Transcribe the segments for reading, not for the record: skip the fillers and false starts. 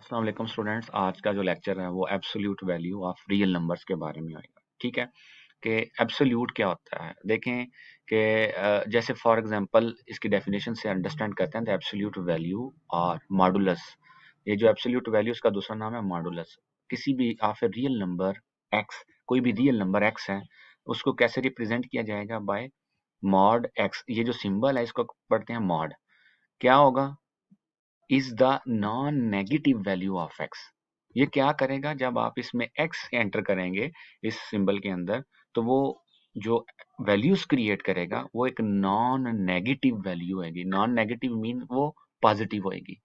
अस्सलाम वालेकुम स्टूडेंट्स। आज का जो लेक्चर है वो absolute value of real numbers के बारे में होगा। ठीक है कि एब्सोल्यूट क्या होता है। देखें कि जैसे फॉर एग्जांपल इसकी डेफिनेशन से अंडरस्टैंड करते हैं तो एब्सोल्यूट वैल्यू और मॉडुलस। ये जो एब्सोल्यूट वैल्यू इसका दूसरा नाम है मॉडुलस। किसी भी of a real number x, कोई भी रियल नंबर एक्स है, उसको कैसे रिप्रेजेंट किया जाएगा? Bye mod x. ये जो सिंबल है इसको पढ़ते हैं मॉड। क्या होगा? Is the non negative value of x. ये क्या करेगा? जब आप इसमें एक्स एंटर करेंगे इस सिंबल के अंदर, तो वो जो वैल्यूज क्रिएट करेगा वो एक नॉन नेगेटिव वैल्यू होगी। नॉन नेगेटिव मीन वो पॉजिटिव होगी।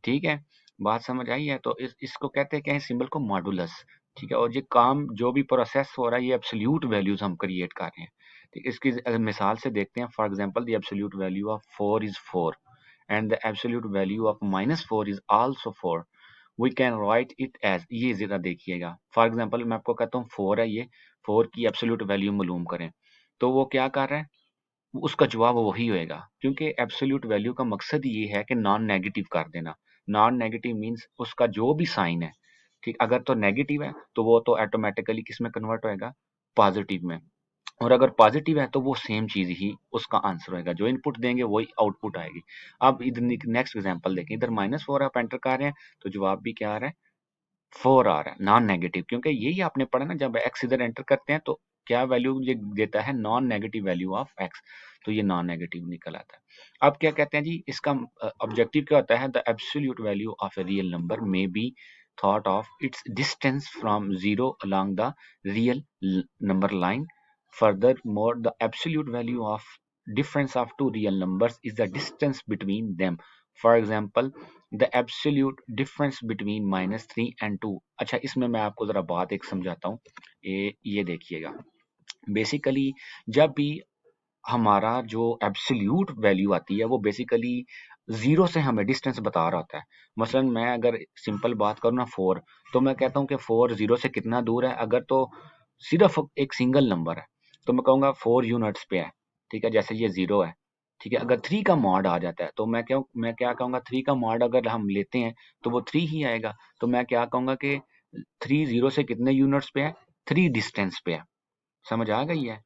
ठीक है, बात समझ आई है? तो इसको कहते हैं क्या है? सिंबल को मॉडुलस। ठीक है, और ये काम जो भी प्रोसेस हो रहा है ये एब्सोल्यूट वैल्यूज हम क्रिएट कर रहे हैं। ठीक है, इसकी अगर मिसाल से देखते हैं, for example the absolute value of 4 is 4 and the absolute value of -4 is also 4. We can write it as, ये जरा देखिएगा, फॉर एग्जांपल मैं आपको कहता हूँ 4 है, ये 4 की एब्सोल्यूट वैल्यू मालूम करें, तो वो क्या कर रहा है? उसका जवाब वही होएगा, क्योंकि एब्सोल्यूट वैल्यू का मकसद ये है कि नॉन नेगेटिव कर देना। नॉन नेगेटिव मींस उसका जो भी साइन है, ठीक, अगर तो नेगेटिव है तो वो तो ऑटोमेटिकली किस में कन्वर्ट होएगा? पॉजिटिव में। और अगर पॉजिटिव है तो वो सेम चीज ही उसका आंसर होएगा, जो इनपुट देंगे वही आउटपुट आएगी। अब इधर नेक्स्ट एग्जांपल देखें, इधर -4 आप एंटर कर रहे हैं तो जवाब भी क्या आ रहा है? 4 आ रहा है, नॉन नेगेटिव। क्योंकि यही आपने पढ़ा ना, जब एक्स इधर एंटर करते हैं तो क्या वैल्यू ये देता है? Non negative value of x. तो ये नॉन नेगेटिव निकल आता है। अब क्या कहते हैं जी, इसका ऑब्जेक्टिव क्या होता है? The absolute value of a real number may be thought of its distance from zero along the real number line. Furthermore, the absolute value of difference of two real numbers is the distance between them. For example, the absolute difference between -3 and 2. अच्छा, इसमें मैं आपको जरा बात एक समझाता हूँ। ये देखिएगा, बेसिकली जब भी हमारा जो एब्सोल्यूट वैल्यू आती है वो बेसिकली जीरो से हमें डिस्टेंस बता रहा होता है। मसलन मैं अगर सिंपल बात करूँ ना, 4, तो मैं कहता हूँ कि 4 जीरो से कितना दूर है। अगर तो सिर्फ एक सिंगल नंबर है तो मैं कहूँगा 4 यूनिट्स पे है। ठीक है, जैसे ये जीरो है। ठीक है, अगर 3 का मॉड आ जाता है तो मैं क्या कहूँगा? 3 का मॉड अगर हम लेते हैं तो वो 3 ही आएगा। तो मैं क्या कहूँगा कि 3 जीरो से कितने यूनिट्स पे है? 3 डिस्टेंस पे है। समझ आ गई है?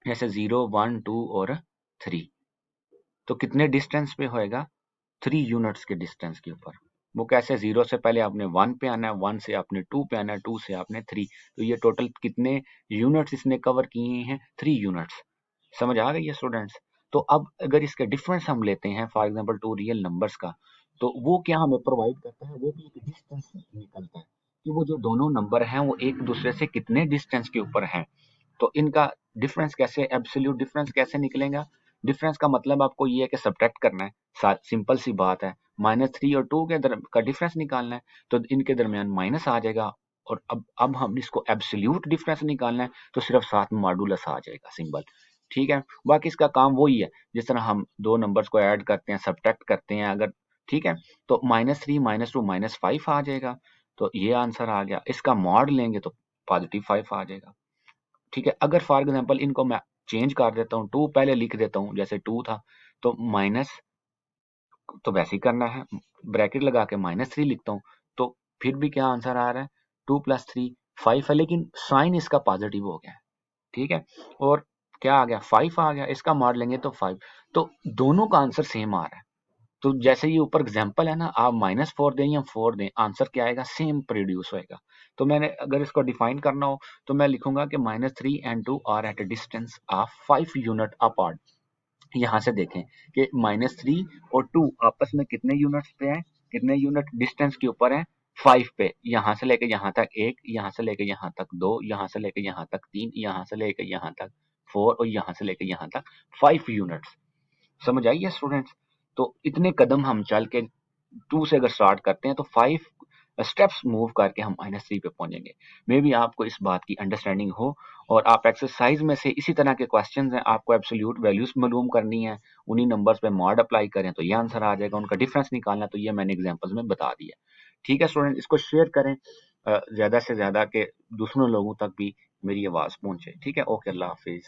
जैसे 0 1 2 और 3, तो कितने डिस्टेंस पे होएगा? 3 यूनिट्स के डिस्टेंस के ऊपर। वो कैसे? 0 से पहले आपने 1 पे आना है, 1 से आपने 2 पे आना है, 2 से आपने 3। तो ये टोटल कितने यूनिट्स इसने कवर किए हैं? 3 यूनिट्स। समझ आ गई है स्टूडेंट्स? तो अब अगर इसका डिफरेंस हम लेते हैं, फॉर एग्जांपल 2 रियल नंबर्स का, तो वो क्या हमें प्रोवाइड करता है? वो भी एक डिस्टेंस निकलता है कि वो जो दोनों नंबर हैं वो एक दूसरे से कितने डिस्टेंस के ऊपर हैं। तो इनका डिफरेंस कैसे, एब्सोल्यूट डिफरेंस कैसे निकलेगा? डिफरेंस का मतलब आपको ये है कि सब्ट्रैक्ट करना है। सिंपल सी बात है, -3 और 2 के का डिफरेंस निकालना है, तो इनके दरमियान माइनस आ जाएगा। और अब हम इसको एब्सोल्यूट डिफरेंस निकालना है तो सिर्फ साथ में मॉडुलस आ जाएगा सिंबल। ठीक है, बाकी इसका काम वही है, जिस तरह हम दो नंबर्स को ऐड करते हैं, सब्ट्रैक्ट करते हैं अगर। ठीक है, तो -3 -2 -5 आ जाएगा। तो ये आंसर आ गया। इसका मॉड लेंगे तो +5 आ जाएगा। ठीक है, अगर फॉर एग्जांपल इनको मैं चेंज कर देता हूँ, 2 पहले लिख देता हूँ, जैसे 2 था तो माइनस, तो वैसे ही करना है, ब्रैकेट लगा के -3 लिखता हूँ, तो फिर भी क्या आंसर आ रहा है? 2 + 3 5 है, लेकिन साइन इसका पॉजिटिव हो गया है। ठीक है, और क्या आ गया? 5 आ गया। इसका मॉड लेंगे तो 5। तो दोनों का आंसर सेम आ रहा है। तो जैसे ये ऊपर एग्जांपल है ना, आप -4 दें या 4 दें, आंसर क्या आएगा? सेम प्रोड्यूस होएगा। तो मैंने अगर इसको डिफाइन करना हो तो मैं लिखूंगा कि -3 and 2 are at a distance of 5 unit apart. यहाँ से देखें कि -3 और 2 आपस में कितने यूनिट्स पे हैं? कितने यूनिट डिस्टेंस के ऊपर हैं? 5 पे। यहाँ से लेके यहाँ तक 1, यहाँ से लेके यहाँ तक 2, यहाँ से लेके यहाँ तक 3, यहाँ से लेके यहाँ तक 4 और यहाँ से लेके यहाँ तक 5 यूनिट्स। समझ आई है स्टूडेंट्स? तो इतने कदम हम चल के 2 से अगर स्टार्ट करते हैं तो 5 स्टेप्स मूव करके हम -3 पे पहुंचेंगे। मे बी आपको इस बात की अंडरस्टैंडिंग हो, और आप एक्सरसाइज में से इसी तरह के क्वेश्चंस हैं, आपको एब्सोल्यूट वैल्यूज मालूम करनी है, उन्हीं नंबर्स पे मॉड अप्लाई करें तो ये आंसर आ जाएगा। उनका डिफरेंस निकालना, तो ये मैंने एग्जांपल्स में बता दिया। ठीक है स्टूडेंट, इसको शेयर करें ज्यादा से ज्यादा, के दूसरों लोगों तक भी मेरी आवाज पहुंचे। ठीक है, ओके, अल्लाह हाफिज।